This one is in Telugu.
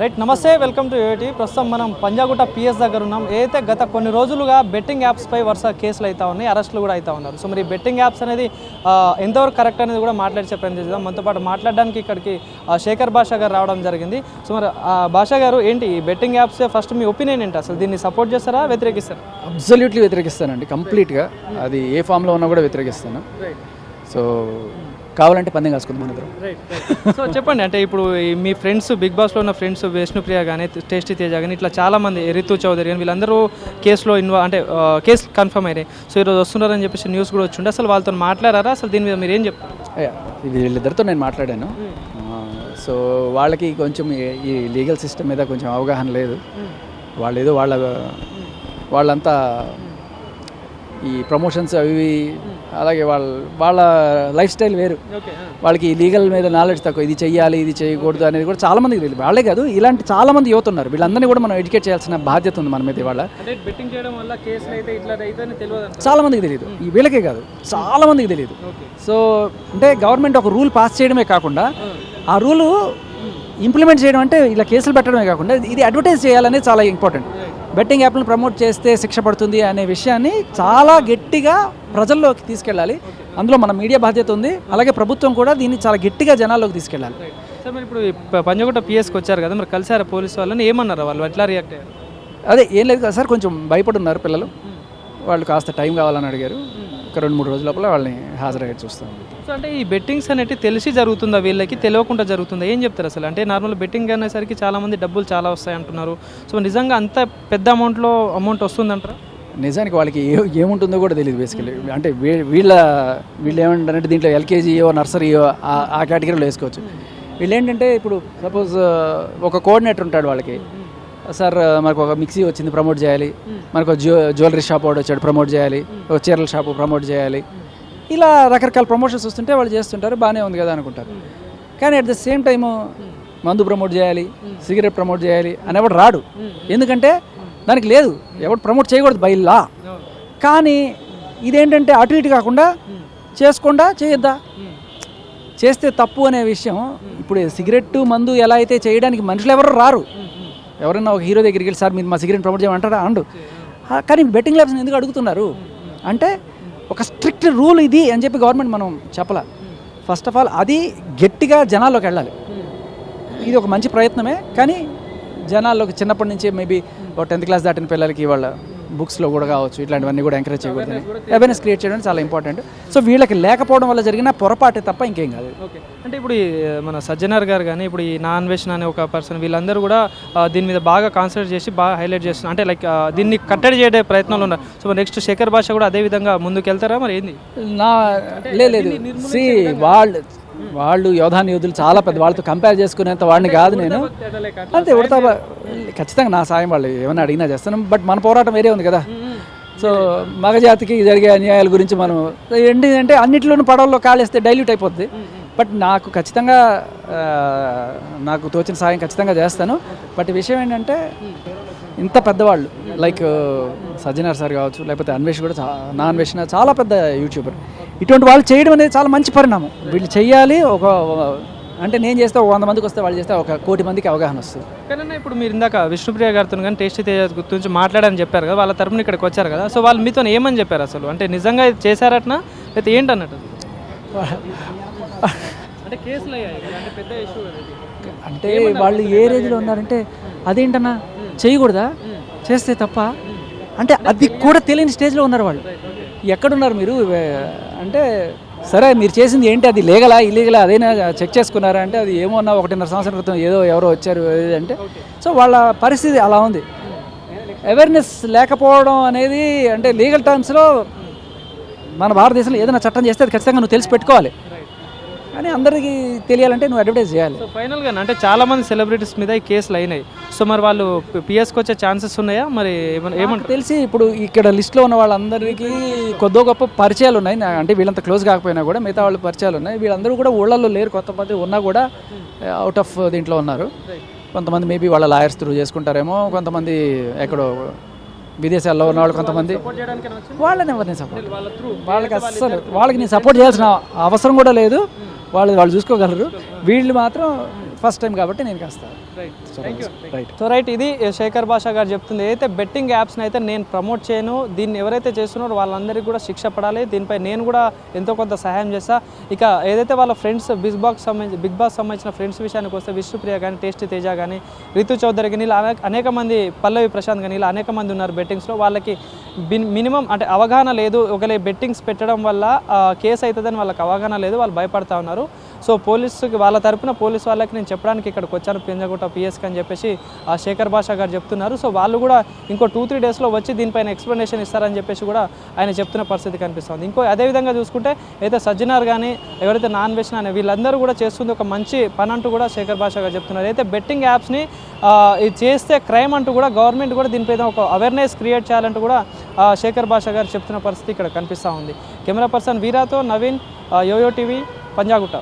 రైట్, నమస్తే, వెల్కమ్ టు యూటీ. ప్రస్తుతం మనం పంజాగుట్ట పిఎస్ దగ్గర ఉన్నాం. ఏదైతే గత కొన్ని రోజులుగా బెట్టింగ్ యాప్స్పై వరుస కేసులు అవుతా ఉన్నాయి, అరెస్టులు కూడా అవుతా ఉన్నారు. సో మరి బెట్టింగ్ యాప్స్ అనేది ఎంతవరకు కరెక్ట్ అనేది కూడా మాట్లాడే ప్రయత్నం చేద్దాం. మనతో పాటు మాట్లాడడానికి ఇక్కడికి శేఖర్ భాషా గారు రావడం జరిగింది. సో మరి భాషా గారు, ఏంటి ఈ బెట్టింగ్ యాప్స్ ఫస్ట్ మీ ఒపీనియన్ ఏంటి? అసలు దీన్ని సపోర్ట్ చేస్తారా, వ్యతిరేకిస్తారా? అబ్సల్యూట్లీ వ్యతిరేకిస్తానండి, కంప్లీట్గా. అది ఏ ఫామ్లో ఉన్నా కూడా వ్యతిరేకిస్తాను. సో కావాలంటే పందెం కాసుకుందాం మన ఇద్దరం. సో చెప్పండి, అంటే ఇప్పుడు మీ ఫ్రెండ్స్, బిగ్ బాస్లో ఉన్న ఫ్రెండ్స్, విష్ణుప్రియ కానీ, టేస్టీ తేజ కానీ, ఇట్లా చాలామంది, రితు చౌదరి కానీ, వీళ్ళందరూ కేసులో కేసు కన్ఫర్మ్ అయినాయి. సో ఈరోజు వస్తున్నారని చెప్పేసి న్యూస్ కూడా వచ్చిండే. అసలు వాళ్ళతో మాట్లాడారా? అసలు దీని మీద మీరు ఏం చెప్తారు? వీళ్ళిద్దరితో నేను మాట్లాడాను. సో వాళ్ళకి కొంచెం ఈ లీగల్ సిస్టమ్ మీద కొంచెం అవగాహన లేదు. వాళ్ళు ఏదో వాళ్ళంతా ఈ ప్రమోషన్స్ అవి, అలాగే వాళ్ళ లైఫ్ స్టైల్ వేరు. వాళ్ళకి లీగల్ మీద నాలెడ్జ్ తక్కువ. ఇది చెయ్యాలి, ఇది చేయకూడదు అనేది కూడా చాలా మందికి తెలియదు. వాళ్ళే కాదు, ఇలాంటి చాలా మంది యువత ఉన్నారు. వీళ్ళందరినీ కూడా మనం ఎడ్యుకేట్ చేయాల్సిన బాధ్యత ఉంది మన మీద. వాళ్ళ చాలా మందికి తెలియదు, వీళ్ళకే కాదు చాలా మందికి తెలియదు. సో అంటే గవర్నమెంట్ ఒక రూల్ పాస్ చేయడమే కాకుండా ఆ రూలు ఇంప్లిమెంట్ చేయడం అంటే ఇలా కేసులు పెట్టడమే కాకుండా ఇది అడ్వర్టైజ్ చేయాలనేది చాలా ఇంపార్టెంట్. బెట్టింగ్ యాప్లను ప్రమోట్ చేస్తే శిక్ష పడుతుంది అనే విషయాన్ని చాలా గట్టిగా ప్రజల్లోకి తీసుకెళ్ళాలి. అందులో మన మీడియా బాధ్యత ఉంది. అలాగే ప్రభుత్వం కూడా దీన్ని చాలా గట్టిగా జనాల్లోకి తీసుకెళ్ళాలి. సార్ మరి ఇప్పుడు పంజాగుట్ట పిఎస్కి వచ్చారు కదా, మరి కలిసారా పోలీసు వాళ్ళని? ఏమన్నారు వాళ్ళు? ఎట్లా రియాక్ట్ అయ్యారు? అదే ఏం లేదు కదా సార్, కొంచెం భయపడున్నారు పిల్లలు. వాళ్ళు కాస్త టైం కావాలని అడిగారు. ఒక 2-3 రోజుల లోపల వాళ్ళని హాజరయ్యే చూస్తాం. సో అంటే ఈ బెట్టింగ్స్ అనేవి తెలిసి జరుగుతుందా, వీళ్ళకి తెలియకుండా జరుగుతుందా? ఏం చెప్తారు అసలు? అంటే నార్మల్ బెట్టింగ్ అనేసరికి చాలామంది డబ్బులు చాలా వస్తాయి అంటున్నారు. సో నిజంగా అంత పెద్ద అమౌంట్ వస్తుందంటారా? నిజానికి వాళ్ళకి ఏముంటుందో కూడా తెలియదు బేసికలీ. అంటే వీళ్ళు ఏమంటారంటే దీంట్లో ఎల్కేజీయో నర్సరీయో ఆ కేటగిరీలో వేసుకోవచ్చు. వీళ్ళు ఏంటంటే ఇప్పుడు సపోజ్ ఒక కోఆర్డినేటర్ ఉంటాడు వాళ్ళకి, సార్ మనకు ఒక మిక్సీ వచ్చింది ప్రమోట్ చేయాలి, మనకు జ్యువెలరీ షాప్ వాడు వచ్చాడు ప్రమోట్ చేయాలి, ఒక చీరల షాపు ప్రమోట్ చేయాలి, ఇలా రకరకాల ప్రమోషన్స్ వస్తుంటే వాళ్ళు చేస్తుంటారు, బాగానే ఉంది కదా అనుకుంటారు. కానీ అట్ ద సేమ్ టైము మందు ప్రమోట్ చేయాలి, సిగరెట్ ప్రమోట్ చేయాలి అనేవాడు రాడు. ఎందుకంటే దానికి లేదు, ఎవడు ప్రమోట్ చేయకూడదు బై లా. కానీ ఇదేంటంటే అటు ఇటు కాకుండా చేసుకుండా చేయొద్దా, చేస్తే తప్పు అనే విషయం. ఇప్పుడు సిగరెట్ మందు ఎలా అయితే చేయడానికి మనుషులు ఎవరు రారు. ఎవరైనా ఒక హీరో దగ్గరికి వెళ్ళి సార్ మీరు మా సిగరెట్ ప్రమోట్ చేయమంటారా అండు. కానీ బెట్టింగ్ ల్యాబ్స్ని ఎందుకు అడుగుతున్నారు అంటే ఒక స్ట్రిక్ట్ రూల్ ఇది అని చెప్పి గవర్నమెంట్ మనం చెప్పాల. ఫస్ట్ ఆఫ్ ఆల్ అది గట్టిగా జనాల్లోకి వెళ్ళాలి. ఇది ఒక మంచి ప్రయత్నమే, కానీ జనాల్లోకి చిన్నప్పటి నుంచి మేబీ ఒక 10th క్లాస్ దాటిన పిల్లలకి వాళ్ళ బుక్స్లో కూడా కావచ్చు, ఇట్లాంటివన్నీ కూడా ఎంకరేజ్ చేయకూడదు. అవేర్నెస్ క్రియేట్ చేయడం చాలా ఇంపార్టెంట్. సో వీళ్ళకి లేకపోవడం వల్ల జరిగిన పొరపాటే తప్ప ఇంకేం కాదు. ఓకే, అంటే ఇప్పుడు మన సజ్జనర్ గారు కానీ, ఇప్పుడు ఈ నాన్వేషన్ అనే ఒక పర్సన్, వీళ్ళందరూ కూడా దీని మీద బాగా కాన్సన్ట్రేట్ చేసి బాగా హైలైట్ చేస్తున్నారు. అంటే లైక్ దీన్ని కట్టడి చేయడే ప్రయత్నాలు ఉన్నారు. సో నెక్స్ట్ శేఖర్ భాష కూడా అదే విధంగా ముందుకు వెళ్తారా? మరి ఏంది లేదు వాళ్ళు యోధాని యోధులు చాలా పెద్ద, వాళ్ళతో కంపేర్ చేసుకునేంత వాడిని కాదు నేను. అంతే ఉడతా ఖచ్చితంగా నా సాయం వాళ్ళు ఏమైనా అడిగినా చేస్తాను. బట్ మన పోరాటం వేరే ఉంది కదా. సో మగజాతికి జరిగే అన్యాయాల గురించి మనం ఏంటంటే అన్నింటిలోనూ పడవల్లో కాలేస్తే డైల్యూట్ అయిపోద్ది. బట్ నాకు ఖచ్చితంగా నాకు తోచిన సాయం ఖచ్చితంగా చేస్తాను. బట్ విషయం ఏంటంటే ఇంత పెద్దవాళ్ళు లైక్ సజ్జనర్ సార్ కావచ్చు, లేకపోతే అన్వేష్ కూడా నా అన్వేషణ చాలా పెద్ద యూట్యూబర్, ఇటువంటి వాళ్ళు చేయడం అనేది చాలా మంచి పరిణామం. వీళ్ళు చెయ్యాలి. అంటే నేను చేస్తే 100 మందికి వస్తే, వాళ్ళు చేస్తే 1 కోటి మందికి అవగాహన వస్తుంది. కానీ ఇప్పుడు మీరు ఇందాక విష్ణుప్రియ గారితో కానీ టేస్టీ తేజ గురించి మాట్లాడని చెప్పారు కదా, వాళ్ళ తరపున ఇక్కడికి వచ్చారు కదా. సో వాళ్ళు మీతో ఏమని చెప్పారు అసలు? అంటే నిజంగా ఇది చేశారటనా లేకపోతే ఏంటన్నట్టు? అంటే కేసులు అయ్యాయి కదా, అంటే పెద్ద ఇష్యూ అంటే వాళ్ళు ఏ రేంజ్లో ఉన్నారంటే అదేంటన్నా చేయకూడదా, చేస్తే తప్ప అంటే అది కూడా తెలియని స్టేజ్లో ఉన్నారు వాళ్ళు. ఎక్కడున్నారు మీరు అంటే సరే మీరు చేసింది ఏంటి, అది లీగలా ఇల్లీగలా అదైనా చెక్ చేసుకున్నారా అంటే అది ఏమన్నా 1.5 సంవత్సరం క్రితం ఎవరో వచ్చారు అంటే. సో వాళ్ళ పరిస్థితి అలా ఉంది. అవేర్నెస్ లేకపోవడం అనేది అంటే లీగల్ టర్మ్స్లో మన భారతదేశంలో ఏదైనా చట్టం చేస్తే అది ఖచ్చితంగా నువ్వు తెలిసి పెట్టుకోవాలి. కానీ అందరికీ తెలియాలంటే నువ్వు అడ్వర్టైజ్ చేయాలి. సో ఫైనల్గా అంటే చాలామంది సెలబ్రిటీస్ మీద ఈ కేసులు అయినాయి. సో మరి వాళ్ళు పిఎస్కి వచ్చే ఛాన్సెస్ ఉన్నాయా? మరి ఏమంటారు? తెలిసి ఇప్పుడు ఇక్కడ లిస్ట్లో ఉన్న వాళ్ళందరికీ కొద్దో గొప్ప పరిచయాలు ఉన్నాయి. అంటే వీళ్ళంత క్లోజ్ కాకపోయినా కూడా మిగతా వాళ్ళు పరిచయాలు ఉన్నాయి. వీళ్ళందరూ కూడా ఊళ్ళల్లో లేరు, కొంతమంది ఉన్నా కూడా అవుట్ ఆఫ్ దీంట్లో ఉన్నారు. కొంతమంది మేబీ వాళ్ళ లాయర్స్ త్రూ చేసుకుంటారేమో, కొంతమంది ఎక్కడో విదేశాల్లో ఉన్న వాళ్ళు, కొంతమంది వాళ్ళని ఎవరిని సపోర్ట్, వాళ్ళకి అస్సలు వాళ్ళకి నేను సపోర్ట్ చేయాల్సిన అవసరం కూడా లేదు. వాళ్ళు చూసుకోగలరు. వీళ్ళు మాత్రం ఫస్ట్ టైం కాబట్టి నేను కాస్త రైట్. సో రైట్, ఇది శేఖర్ భాషా గారు చెప్తుంది. ఏదైతే బెట్టింగ్ యాప్స్ని అయితే నేను ప్రమోట్ చేయను, దీన్ని ఎవరైతే చేస్తున్నారో వాళ్ళందరికీ కూడా శిక్ష పడాలి, దీనిపై నేను కూడా ఎంతో కొంత సహాయం చేస్తా. ఇక ఏదైతే వాళ్ళ ఫ్రెండ్స్ బిగ్ బాస్ సంబంధించిన ఫ్రెండ్స్ విషయానికి వస్తే విష్ణుప్రియ కానీ, టేస్టీ తేజ కానీ, రితు చౌదరి కానీ, ఇలా అనేక మంది, పల్లవి ప్రశాంత్ కానీ, ఇలా అనేక మంది ఉన్నారు బెట్టింగ్స్లో. వాళ్ళకి మినిమం అంటే అవగాహన లేదు, ఒకవేళ బెట్టింగ్స్ పెట్టడం వల్ల కేసు అవుతుందని వాళ్ళకి అవగాహన లేదు, వాళ్ళు భయపడతా ఉన్నారు. సో పోలీసుకి వాళ్ళ తరపున పోలీసు వాళ్ళకి నేను చెప్పడానికి ఇక్కడికి వచ్చాను పంజాగుట్ట పిఎస్కి అని చెప్పేసి శేఖర్ భాషా గారు చెప్తున్నారు. సో వాళ్ళు కూడా ఇంకో 2-3 డేస్లో వచ్చి దీనిపైన ఎక్స్ప్లెనేషన్ ఇస్తారని చెప్పేసి కూడా ఆయన చెప్తున్న పరిస్థితి కనిపిస్తుంది. ఇంకో అదేవిధంగా చూసుకుంటే అయితే సజ్జనార్ కానీ, ఎవరైతే నాన్ వెజ్ అనే వీళ్ళందరూ కూడా చేస్తుంది ఒక మంచి పని అంటూ కూడా శేఖర్ భాషా గారు చెప్తున్నారు. అయితే బెట్టింగ్ యాప్స్ని ఇది చేస్తే క్రైమ్ అంటూ కూడా గవర్నమెంట్ కూడా దీనిపైన ఒక అవేర్నెస్ క్రియేట్ చేయాలంటూ కూడా శేఖర్ భాషా గారు చెప్తున్న పరిస్థితి ఇక్కడ కనిపిస్తూ ఉంది. కెమెరా పర్సన్ వీరాతో నవీన్, యోయో టీవీ, పంజాగుట్ట.